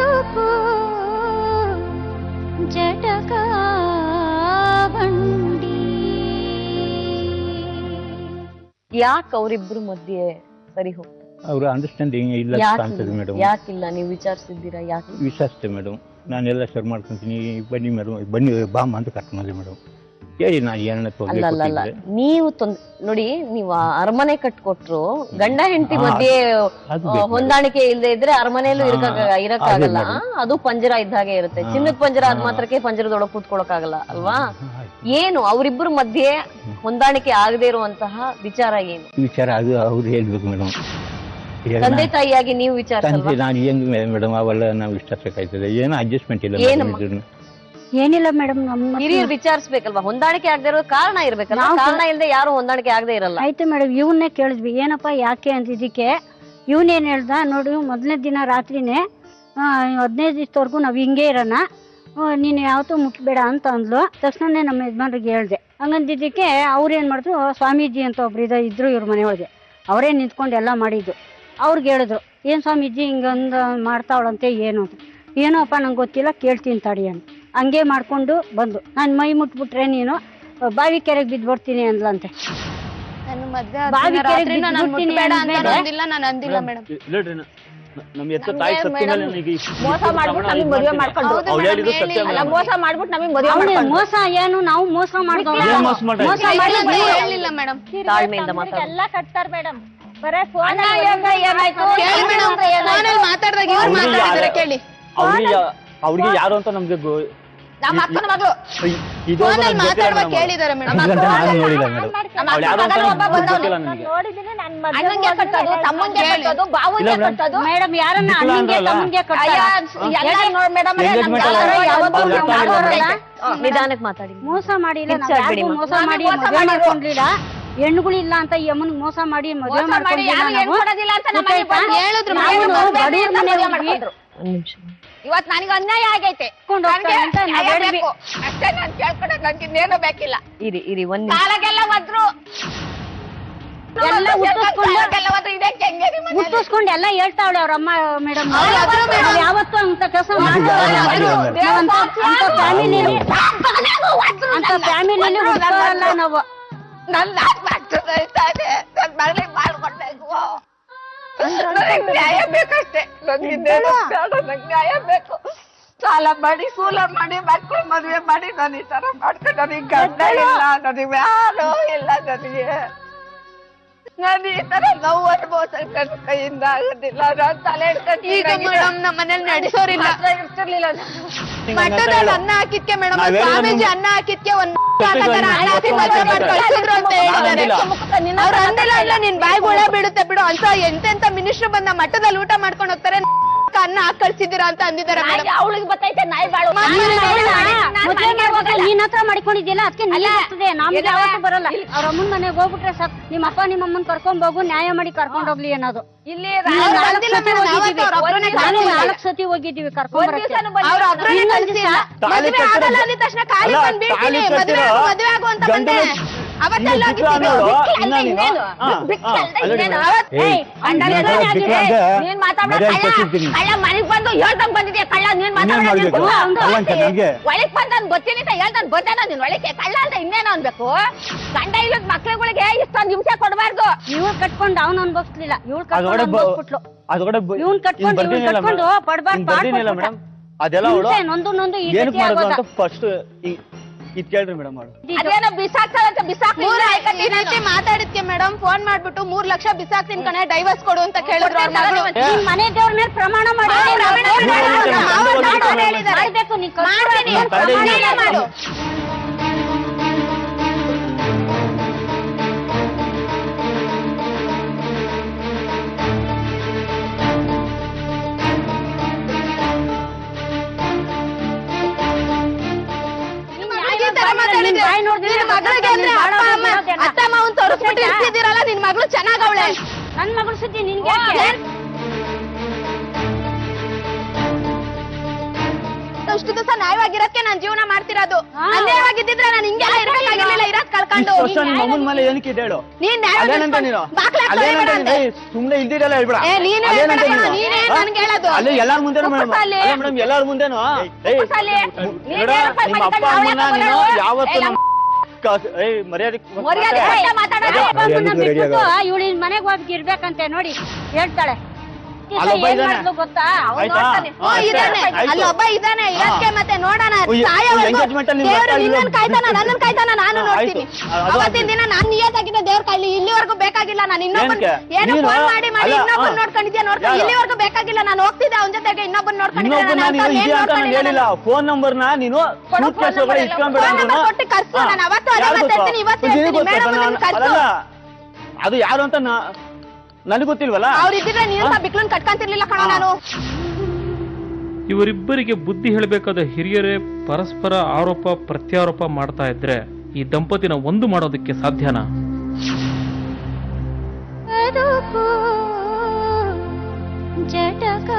ಬದುಕು ಜಟಕ ಬಂಡಿ. ಯಾಕೆ ಅವರಿಬ್ರು ಮಧ್ಯೆ ಸರಿ ಹೋಗ್ತಾರೆ? ಅವ್ರ ಅಂಡರ್ಸ್ಟ್ಯಾಂಡಿಂಗ್ ಇಲ್ಲ ಕಾಣ್ತದೆ ಮೇಡಮ್. ಯಾಕಿಲ್ಲ ನೀವು ವಿಚಾರಿಸಿದ್ದೀರಾ? ಯಾಕೆ ವಿಚಾರಿಸ್ತೇವೆ ಮೇಡಮ್. ನಾನೆಲ್ಲ ಶೇರ್ ಮಾಡ್ಕೊಂತೀನಿ, ಬನ್ನಿ ಮೇಡಮ್, ಬನ್ನಿ ಬಾಮ್ಮ ಅಂತ ಕರ್ಕೊಂಡ್ಲಿ ಮೇಡಮ್. ಹೇಳಿ ನಾನು ಏನನ್ನ ಅಲ್ಲ ನೀವು ನೋಡಿ, ನೀವು ಅರಮನೆ ಕಟ್ಕೊಟ್ರು ಗಂಡ ಹೆಂಡತಿ ಮಧ್ಯೆ ಹೊಂದಾಣಿಕೆ ಇಲ್ಲದೆ ಇದ್ರೆ ಅರಮನೆಯಲ್ಲೂ ಇರಕ್ಕಾಗಲ್ಲ. ಅದು ಪಂಜರ ಇದ್ದಾಗೆ ಇರುತ್ತೆ. ಚಿನ್ನದ ಪಂಜರ ಅದ್ ಮಾತ್ರಕ್ಕೆ ಪಂಜರದೊಳಗೆ ಕೂತ್ಕೊಳಕ್ಕಾಗಲ್ಲ ಅಲ್ವಾ? ಏನು ಅವರಿಬ್ಬರ ಮಧ್ಯೆ ಹೊಂದಾಣಿಕೆ ಆಗದೆ ಇರುವಂತಹ ವಿಚಾರ ಏನು? ವಿಚಾರ ಅದು ಅವ್ರು ಹೇಳ್ಬೇಕು ಮೇಡಮ್. ತಂದೆ ತಾಯಿಯಾಗಿ ನೀವು ವಿಚಾರ ನಾನು ಹೆಂಗ್ ಮೇಡಮ್ ಅವೆಲ್ಲ ನಾವು ವಿಚಾರಿಸಬೇಕಾಯ್ತದೆ. ಏನೋ ಅಡ್ಜಸ್ಟ್ಮೆಂಟ್ ಇಲ್ಲ. ಏನಿಲ್ಲ ಮೇಡಮ್, ನಮ್ಮ ಹಿರಿಯರು ವಿಚಾರಿಸ್ಬೇಕಲ್ವಾ? ಹೊಂದಾಣಿಕೆ ಆಗದೆ ಇರೋ ಕಾರಣ ಇರ್ಬೇಕಲ್ಲ. ಕಾರಣ ಇಲ್ಲದೆ ಯಾರು ಹೊಂದಾಣಿಕೆ ಆಗದೆ ಇರಲ್ಲ. ಆಯ್ತು ಮೇಡಮ್, ಇವನ್ನೇ ಕೇಳಿದ್ವಿ ಏನಪ್ಪ ಯಾಕೆ ಅಂತಿದ್ದಕ್ಕೆ ಇವನೇನ್ ಹೇಳ್ದ ನೋಡಿ, ಮೊದಲನೇ ದಿನ ರಾತ್ರಿನೇ 15 ದಿವಸದವರೆಗೂ ನಾವ್ ಹಿಂಗೆ ಇರೋಣ, ನೀನು ಯಾವತ್ತೂ ಮುಟ್ಬೇಡ ಅಂತ ಅಂದ್ಲು. ತಕ್ಷಣನೇ ನಮ್ಮ ಯಜಮಾನ್ರಿಗೆ ಹೇಳ್ದೆ. ಹಂಗಂದಿದ್ದಕ್ಕೆ ಅವ್ರೇನ್ ಮಾಡಿದ್ರು, ಸ್ವಾಮೀಜಿ ಅಂತ ಒಬ್ರು ಇದ್ರು ಇವ್ರ ಮನೆ ಒಳಗೆ, ಅವರೇ ನಿಂತ್ಕೊಂಡು ಎಲ್ಲ ಮಾಡಿದ್ದು. ಅವ್ರಿಗೆ ಹೇಳಿದ್ರು, ಏನ್ ಸ್ವಾಮೀಜಿ ಹಿಂಗಂದ ಮಾಡ್ತಾವಳಂತೆ ಏನು ಅಂತ. ಏನೋಪ್ಪ ನಂಗೆ ಗೊತ್ತಿಲ್ಲ, ಕೇಳ್ತೀನಿ ತಡಿ ಅಂತ. ಹಂಗೆ ಮಾಡ್ಕೊಂಡು ಬಂದು ನಾನು ಮೈ ಮುಟ್ಬಿಟ್ರೆ ನೀನು ಬಾವಿ ಕೆರೆಗೆ ಬಿದ್ಬಿಡ್ತೀನಿ ಅಂದ್ಲಂತೆ. ಬಾವಿ ಕೆರೆಗೆ ಬಿದ್ಬಿಡ್ತೀನಿ ಮೋಸ ಏನು? ನಾವು ಮೋಸ ತಾಳ್ಮೆಯಿಂದ ಮಾತಾಡಿ. ಎಲ್ಲ ಕಟ್ತಾರ ಮೇಡಮ್. ಅವ್ರಿಗೆ ಯಾರು ಅಂತ ನಮ್ಗೆ ಮೇಡಮ್ ಯಾರನ್ನ ನಿಧಾನಕ್ಕೆ ಮಾತಾಡಿ. ಮೋಸ ಮಾಡಿಲ್ಲ, ಮೋಸ ಮಾಡಿ ಮದುವೆ ಮಾಡ್ಕೊಂಡಿಲ್ಲ. ಹೆಣ್ಣುಗಳಿಲ್ಲ ಅಂತ ಯಮನ್ ಮೋಸ ಮಾಡಿ ಮದುವೆ ಮಾಡ್ಕೊಂಡಿಲ್ಲ. ಇವತ್ ನನಗೆ ಅನ್ಯಾಯ ಆಗೈತೆ ಅಷ್ಟೇ. ನಾನ್ ಕೇಳ್ಕೊಂಡ ನನ್ಗೆ ಇನ್ನೇನು ಬೇಕಿಲ್ಲ. ಇರಿ ಒಂದ್ ಕಾಲಾಗೆಲ್ಲ ಒದ್ರು ಮುಟ್ಟಿಸ್ಕೊಂಡು ಎಲ್ಲ ಹೇಳ್ತಾವಳೆ ಅವ್ರಮ್ಮ. ಮೇಡಮ್ ಯಾವತ್ತು ಅಂತ ಕೆಲಸ ಅಂತ ಫ್ಯಾಮಿಲಿಯಲ್ಲಿ ಹುಡ್ಕೋರಲ್ಲ ನಾವು. ನನ್ನ ಮಗಳಿಗೆ ಮಾಡ್ಕೊಡ್ಬೇಕು. ನ್ಯಾಯ ಬೇಕಷ್ಟೇ. ನಂಗೆ ನ್ಯಾಯ ಬೇಕು. ಸಾಲ ಮಾಡಿ ಸೂಲ ಮಾಡಿ ಮಕ್ಕಳು ಮದುವೆ ಮಾಡಿ ನಾನು ಈ ತರ ಮಾಡ್ಕೊಂಡು ನನಗೆ ಗಂಡ ಇಲ್ಲ, ನನಗೆ ಯಾರು ಇಲ್ಲ. ನನಗೆ ನಾನು ಈ ತರ ನೋವು ಅನುಭವಿಸೋಕೆ ನನ್ನ ಕೈಯಿಂದ ಆಗೋದಿಲ್ಲ. ನಾನು ತಲೆ ಹಿಡ್ಕೊಂಡು ನಮ್ಮ ಮನೇಲಿ ನಡೆಸೋರಿಲ್ಲ. ಇರ್ತಿರ್ಲಿಲ್ಲ. ಮಠದಲ್ಲಿ ಅನ್ನ ಹಾಕಿದ್ಕೆ ಮೇಡಮ್, ಸ್ವಾಮೀಜಿ ಅನ್ನ ಹಾಕಿದ್ಕೆ ಒಂದ್ ಅವ್ರು ಅಂದಿಲ್ಲ, ಇಲ್ಲ ನಿನ್ ಬಾಯಿಗೆ ಹುಳ ಬೀಳುತ್ತೆ ಬಿಡು ಅಂತ. ಎಂತೆಂತ ಮಿನಿಸ್ಟರ್ ಬಂದ ಮಠದಲ್ಲಿ ಊಟ ಮಾಡ್ಕೊಂಡು ಹೋಗ್ತಾರೆ, ಅನ್ನ ಹಾಕಿ ಕಳ್ಸಿದ್ದೀರಾ ಅಂತ ಅಂದಿದ್ದಾರೆ. ಅವಳಿಗೆ ಗೊತ್ತೈತೆ ನಾಯಿ ಬಾಳು. ನೀನ್ ಹತ್ರ ಮಾಡ್ಕೊಂಡಿದ್ದಿಲ್ಲ, ಅದಕ್ಕೆ ನೀರ್ತದೆ. ನಮ್ಗೆ ಯಾವತ್ತೂ ಬರಲ್ಲ. ಅವ್ರ ಅಮ್ಮನ ಮನೆಗೆ ಹೋಗ್ಬಿಟ್ರೆ ಸರ್ ನಿಮ್ಮ ಅಪ್ಪ ನಿಮ್ಮ ಅಮ್ಮನ್ ಕರ್ಕೊಂಡ್ ಹೋಗು, ನ್ಯಾಯ ಮಾಡಿ ಕರ್ಕೊಂಡ್ ಹೋಗ್ಲಿ ಅನ್ನೋದು. ಇಲ್ಲಿ 4 ಸತಿ ಹೋಗಿದ್ದೀವಿ ಕರ್ಕೊಂಡ್ ತಕ್ಷಣ ಖಾಲಿ ಬಂದ್ಬಿಡ್ತೀನಿ. ಮದುವೆ ಆಗುವಂತ ಬಂದೆ ಅವತ್ತೆಲ್ಲ ಮನೆಗ್ ಬಂದು ಹೇಳ್ದಂಗ್ ಬಂದಿದ್ಯಾ ಕಳ್ಳ. ನೀನ್ ಒಳಗ್ ಬಂದ್ ಗೊತ್ತೀನಿ ಹೇಳ್ದಂಗ್ ಬಂದ ನೀನ್ ಒಳಗೆ ಕಳ್ಳ ಅಂತ ಇನ್ನೇನೋ ಅನ್ಬೇಕು. ಗಂಡ ಇಲ್ಲದ ಮಕ್ಳುಗಳಿಗೆ ಇಷ್ಟೊಂದು ಹಿಂಸೆ ಕೊಡಬಾರ್ದು. ಇವ್ಳು ಕಟ್ಕೊಂಡು ಅವ್ನು ಅನ್ಭವಿಸ್ಲಿಲ್ಲ, ಇವ್ಳು ಕಟ್ಕೊಂಡು ಇವ್ನ್ ಕಟ್ಕೊಂಡು ಪಡ್ಬಾರ್ದು. ನೊಂದು ಫಸ್ಟ್ ಇದ್ ಕೇಳ್ರಿ ಮೇಡಮ್. ಅದೇನೋ ಬಿಸಾಕ್ತಾರಂತ ಮಾತಾಡಿದ್ಕೆ ಮೇಡಮ್ ಫೋನ್ ಮಾಡ್ಬಿಟ್ಟು 3 ಲಕ್ಷ ಬಿಸಾಕ್ತೀನಿ ಕಣೆ, ಡೈವರ್ಸ್ ಕೊಡು ಅಂತ ಕೇಳಿದ್ರು. ಮನೆ ದೇವ್ರ ಮೇಲೆ ಪ್ರಮಾಣ ಮಾಡಿ ಅತ್ತ ಮಾವನ್ ತೋರಿಸ್ಬಿಟ್ಟು ಇರ್ತಿದ್ದೀರಲ್ಲ, ನಿನ್ ಮಗಳು ಚೆನ್ನಾಗವಳೆ. ನನ್ ಮಗಳು ಸುದ್ದಿ ನಿನ್ಗೆ ಇಷ್ಟು ದಿವಸ ನ್ಯಾಯವಾಗಿರಕ್ಕೆ ನಾನ್ ಜೀವನ ಮಾಡ್ತಿರೋದು. ಅನ್ಯಾಯವಾಗಿದ್ದಿದ್ರೆ ನಾನು ಹಿಂಗೆಲ್ಲ ಇರಕ್ಕಾಗಿರ್ಲಿಲ್ಲ, ಇರೋದ್ ಕಳ್ಕೊಂಡು. ನಿಮ್ಮ ಅಮ್ಮನ ಮೇಲೆ ಏನಕ್ಕೆ ಹೇಳು? ನೀನ್ ಅದೇನಂತ ನೀನು ಸುಮ್ನೆ ಇಲ್ದಿರಲ್ಲ ಹೇಳ್ಬೇಡ. ನೀನೇ ನನ್ಗೆ ಹೇಳೋದು. ಅಲ್ಲಿ ಎಲ್ಲಾರ ಮುಂದೆನೂ ಮೇಡಮ್, ಎಲ್ಲಾರ ಮುಂದೆನೂ ನಿಮ್ಮ ಅಪ್ಪ ಅಮ್ಮನ ನೀನು ಯಾವತ್ತು ಮರ್ಯಾದೆ ಇವಳು ಮನೆಗೆ ಹೋಗಿ ಇರ್ಬೇಕಂತೆ ನೋಡಿ ಹೇಳ್ತಾಳೆ. ಗೊತ್ತಾ ಅಲ್ಲೊಬ್ಬ ಇದಾನೆ ಇರಕ್ಕೆ, ಮತ್ತೆ ನೋಡೋಣ ಕಾಯ್ತಾನ, ನನ್ನನ್ ಕಾಯ್ತಾನ, ನಾನು ನೋಡ್ತೀನಿ. ಅವತ್ತಿನ ದಿನ ನಾನ್ ನಿಯತ್ತಾಗಿದ್ದೆ ದೇವ್ರ ಕಾಯ್ಲಿ, ಇಲ್ಲಿವರೆಗೂ ಬೇಕಾಗಿಲ್ಲ. ನಾನು ಇನ್ನೊಬ್ಬನ್ ಏನು ಫೋನ್ ಮಾಡಿ ಇನ್ನೊಬ್ಬನ್ ನೋಡ್ಕೊಂಡಿದ್ಯಾ ನೋಡ್ತಾ, ಇಲ್ಲಿವರೆಗೂ ಬೇಕಾಗಿಲ್ಲ. ನಾನು ಹೋಗ್ತಿದ್ದೆ ಅವನ ಜೊತೆಗೆ, ಇನ್ನೊಬ್ಬನ್ ನೋಡ್ಕೊಂಡಿದ್ದೆ. ಫೋನ್ ನಂಬರ್ ನ ನೀನು ಕೊಟ್ಟು ಕರ್ಸು. ನಾನು ಅವತ್ತು ಅದೇ ಮಾತಾಡ್ತೀನಿ, ಇವತ್ತು ಅದು ಯಾರು ಅಂತ ನನಗೆ ಗೊತ್ತಿಲ್ವಲ್ಲ. ಅವ್ರಿದ್ರೆ ನೀನು ಬಿಕ್ಲನ್ ಕಟ್ಕೊಂತಿರ್ಲಿಲ್ಲ ಕಣ ನಾನು. ಇವರಿಬ್ಬರಿಗೆ ಬುದ್ಧಿ ಹೇಳಬೇಕಾದ ಹಿರಿಯರೇ ಪರಸ್ಪರ ಆರೋಪ ಪ್ರತ್ಯಾರೋಪ ಮಾಡ್ತಾ ಇದ್ರೆ ಈ ದಂಪತಿನ ಒಂದು ಮಾಡೋದಕ್ಕೆ ಸಾಧ್ಯನಾ? ಜಟಕ